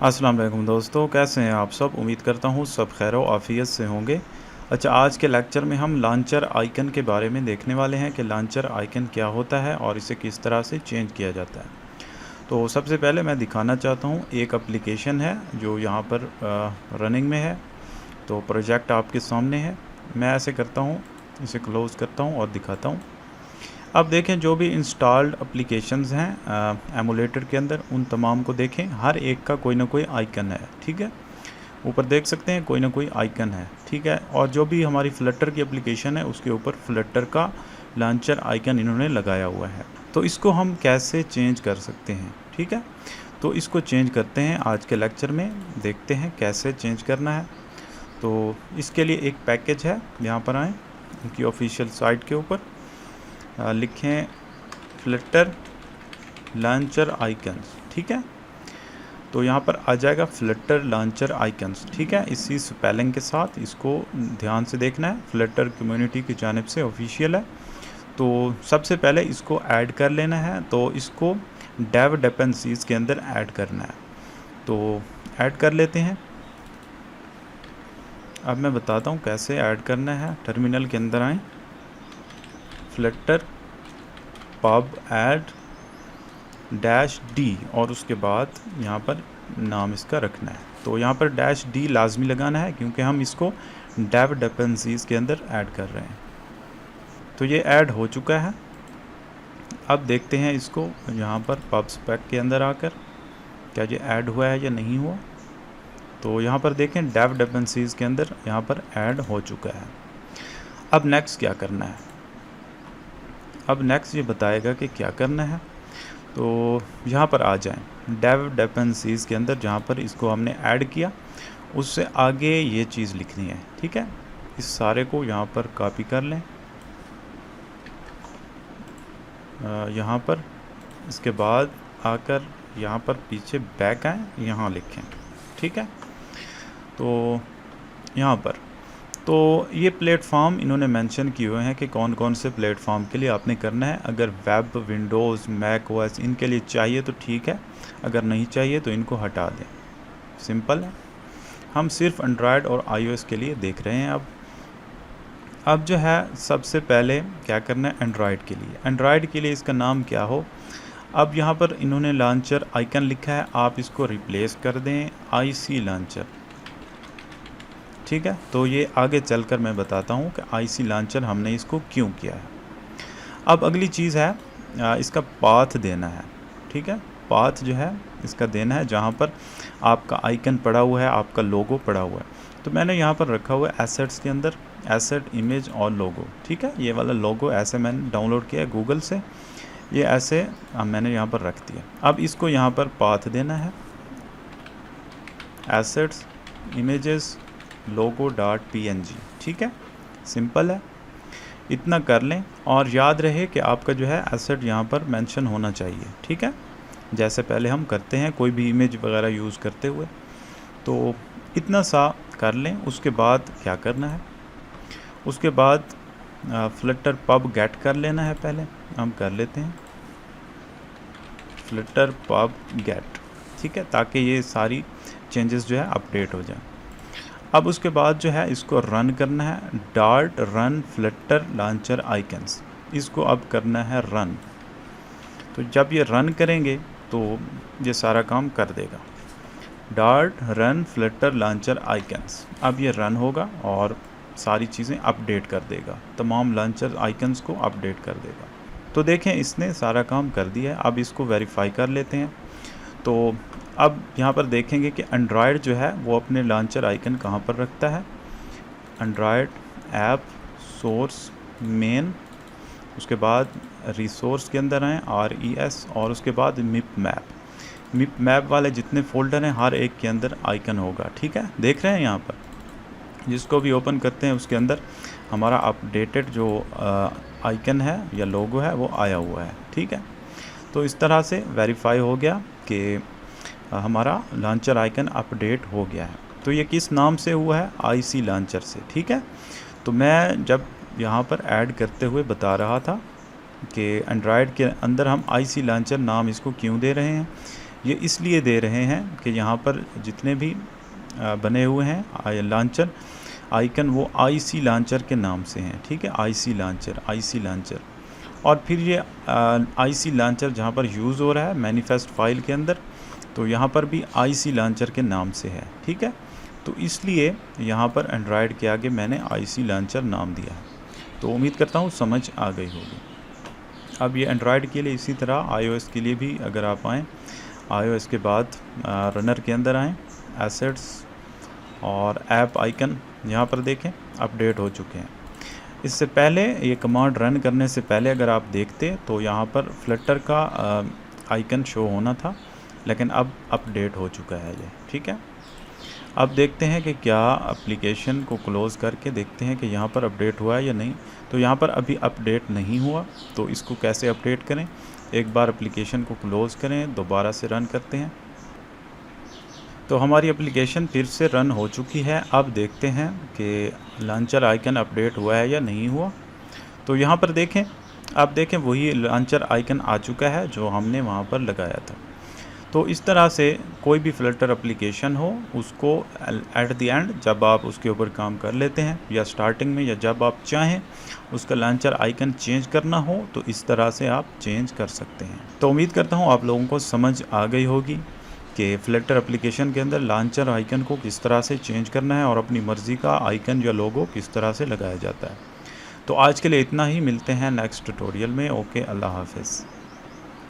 अस्सलाम वालेकुम दोस्तों, कैसे हैं आप सब। उम्मीद करता हूँ सब खैर व आफ़ियत से होंगे। अच्छा, आज के लेक्चर में हम लॉन्चर आइकन के बारे में देखने वाले हैं कि लॉन्चर आइकन क्या होता है और इसे किस तरह से चेंज किया जाता है। तो सबसे पहले मैं दिखाना चाहता हूँ एक एप्लीकेशन है जो यहाँ पर रनिंग में है। तो प्रोजेक्ट आपके सामने है। मैं ऐसे करता हूँ, इसे क्लोज़ करता हूँ और दिखाता हूँ। अब देखें जो भी इंस्टॉल्ड एप्लीकेशंस हैं एमुलेटर के अंदर, उन तमाम को देखें। हर एक का कोई ना कोई आइकन है, ठीक है। ऊपर देख सकते हैं कोई ना कोई आइकन है, ठीक है। और जो भी हमारी फ्लटर की एप्लीकेशन है उसके ऊपर फ्लटर का लॉन्चर आइकन इन्होंने लगाया हुआ है। तो इसको हम कैसे चेंज कर सकते हैं, ठीक है। तो इसको चेंज करते हैं आज के लेक्चर में, देखते हैं कैसे चेंज करना है। तो इसके लिए एक पैकेज है, यहाँ पर आएँ उनकी ऑफिशियल साइट के ऊपर, लिखें फ्लटर लॉन्चर आइकन्स, ठीक है। तो यहाँ पर आ जाएगा फ्लटर लॉन्चर आइकन्स, ठीक है, इसी स्पेलिंग के साथ। इसको ध्यान से देखना है, फ्लटर कम्युनिटी की जानिब से ऑफिशियल है। तो सबसे पहले इसको ऐड कर लेना है। तो इसको डेव डिपेंडेंसीज के अंदर ऐड करना है। तो ऐड कर लेते हैं। अब मैं बताता हूँ कैसे ऐड करना है। टर्मिनल के अंदर आएँ, फ्लटर पब ऐड -d और उसके बाद यहाँ पर नाम इसका रखना है। तो यहाँ पर -d लाजमी लगाना है क्योंकि हम इसको डेव डिपेंडेंसीज के अंदर ऐड कर रहे हैं। तो ये ऐड हो चुका है। अब देखते हैं इसको यहाँ पर पब स्पेक के अंदर आकर क्या ये ऐड हुआ है या नहीं हुआ। तो यहाँ पर देखें डेव डिपेंडेंसीज के अंदर यहाँ पर ऐड हो चुका है। अब नेक्स्ट क्या करना है, अब नेक्स्ट ये बताएगा कि क्या करना है। तो यहाँ पर आ जाएं, डेव डिपेंडेंसीज के अंदर जहाँ पर इसको हमने ऐड किया उससे आगे ये चीज़ लिखनी है, ठीक है। इस सारे को यहाँ पर कॉपी कर लें, यहाँ पर। इसके बाद आकर यहाँ पर पीछे बैक आएँ, यहाँ लिखें, ठीक है। तो यहाँ पर तो ये प्लेटफॉर्म इन्होंने मेंशन किए हुए हैं कि कौन कौन से प्लेटफॉर्म के लिए आपने करना है। अगर वेब, विंडोज़, मैक ओएस इनके लिए चाहिए तो ठीक है, अगर नहीं चाहिए तो इनको हटा दें। सिंपल है। हम सिर्फ एंड्रॉयड और आईओएस के लिए देख रहे हैं। अब जो है सबसे पहले क्या करना है एंड्रॉयड के लिए। एंड्रॉयड के लिए इसका नाम क्या हो। अब यहाँ पर इन्होंने लॉन्चर आइकन लिखा है, आप इसको रिप्लेस कर दें आईसी लॉन्चर, ठीक है। तो ये आगे चलकर मैं बताता हूँ कि आईसी लॉन्चर हमने इसको क्यों किया है। अब अगली चीज़ है इसका पाथ देना है, ठीक है। पाथ जो है इसका देना है जहाँ पर आपका आइकन पड़ा हुआ है, आपका लोगो पड़ा हुआ है। तो मैंने यहाँ पर रखा हुआ है एसेट्स के अंदर, एसेट इमेज और लोगो, ठीक है। ये वाला लोगो ऐसे मैंने डाउनलोड किया है गूगल से, ये ऐसे मैंने यहाँ पर रख दिया। अब इसको यहाँ पर पाथ देना है, एसेट्स इमेजेस logo.png, ठीक है। सिंपल है, इतना कर लें। और याद रहे कि आपका जो है एसेट यहाँ पर मेंशन होना चाहिए, ठीक है, जैसे पहले हम करते हैं कोई भी इमेज वगैरह यूज़ करते हुए। तो इतना सा कर लें। उसके बाद क्या करना है, उसके बाद फ्लटर पब गेट कर लेना है। पहले हम कर लेते हैं फ्लटर पब गेट, ठीक है, ताकि ये सारी चेंजेस जो है अपडेट हो जाए। अब उसके बाद जो है इसको रन करना है, dot run Flutter launcher icons, इसको अब करना है रन। तो जब ये रन करेंगे तो ये सारा काम कर देगा, dot run Flutter launcher icons. अब ये रन होगा और सारी चीज़ें अपडेट कर देगा, तमाम लॉन्चर आइकन्स को अपडेट कर देगा। तो देखें इसने सारा काम कर दिया है। अब इसको वेरीफाई कर लेते हैं। तो अब यहाँ पर देखेंगे कि एंड्रॉयड जो है वो अपने लॉन्चर आइकन कहाँ पर रखता है। एंड्रॉयड ऐप सोर्स मेन, उसके बाद रिसोर्स के अंदर आएँ RES, और उसके बाद मिप मैप वाले जितने फ़ोल्डर हैं हर एक के अंदर आइकन होगा, ठीक है। देख रहे हैं यहाँ पर, जिसको भी ओपन करते हैं उसके अंदर हमारा अपडेटेड जो आइकन है या लोगो है वो आया हुआ है, ठीक है। तो इस तरह से वेरीफाई हो गया कि हमारा लॉन्चर आइकन अपडेट हो गया है। तो ये किस नाम से हुआ है, आईसी लॉन्चर से, ठीक है। तो मैं जब यहाँ पर ऐड करते हुए बता रहा था कि एंड्रॉयड के अंदर हम आईसी लॉन्चर नाम इसको क्यों दे रहे हैं। ये इसलिए दे रहे हैं कि यहाँ पर जितने भी बने हुए हैं लॉन्चर आइकन वो आईसी लॉन्चर के नाम से हैं, ठीक है, आईसी लॉन्चर। और फिर ये आईसी लॉन्चर जहाँ पर यूज़ हो रहा है मैनिफेस्ट फाइल के अंदर, तो यहाँ पर भी आईसी लॉन्चर के नाम से है, ठीक है। तो इसलिए यहाँ पर एंड्रॉयड के आगे मैंने आईसी लॉन्चर नाम दिया है। तो उम्मीद करता हूँ समझ आ गई होगी। अब ये एंड्रॉयड के लिए, इसी तरह आईओएस के लिए भी अगर आप आएँ, आईओएस के बाद रनर के अंदर आएँ, एसेट्स और ऐप आइकन यहाँ पर देखें अपडेट हो चुके हैं। इससे पहले ये कमांड रन करने से पहले अगर आप देखते तो यहाँ पर फ्लटर का आइकन शो होना था, लेकिन अब अपडेट हो चुका है ये, ठीक है। अब देखते हैं कि क्या एप्लीकेशन को क्लोज़ करके देखते हैं कि यहाँ पर अपडेट हुआ है या नहीं। तो यहाँ पर अभी अपडेट नहीं हुआ, तो इसको कैसे अपडेट करें। एक बार एप्लीकेशन को क्लोज़ करें, दोबारा से रन करते हैं। तो हमारी एप्लीकेशन फिर से रन हो चुकी है। अब देखते हैं कि लॉन्चर आइकन अपडेट हुआ है या नहीं हुआ। तो यहाँ पर देखें, आप देखें वही लॉन्चर आइकन आ चुका है जो हमने वहाँ पर लगाया था। तो इस तरह से कोई भी फ्लटर एप्लीकेशन हो उसको एट द एंड जब आप उसके ऊपर काम कर लेते हैं या स्टार्टिंग में या जब आप चाहें उसका लॉन्चर आइकन चेंज करना हो तो इस तरह से आप चेंज कर सकते हैं। तो उम्मीद करता हूँ आप लोगों को समझ आ गई होगी कि फ्लटर एप्लीकेशन के अंदर लॉन्चर आइकन को किस तरह से चेंज करना है और अपनी मर्ज़ी का आइकन या लोगो किस तरह से लगाया जाता है। तो आज के लिए इतना ही, मिलते हैं नेक्स्ट ट्यूटोरियल में। ओके, अल्लाह हाफ़िज़।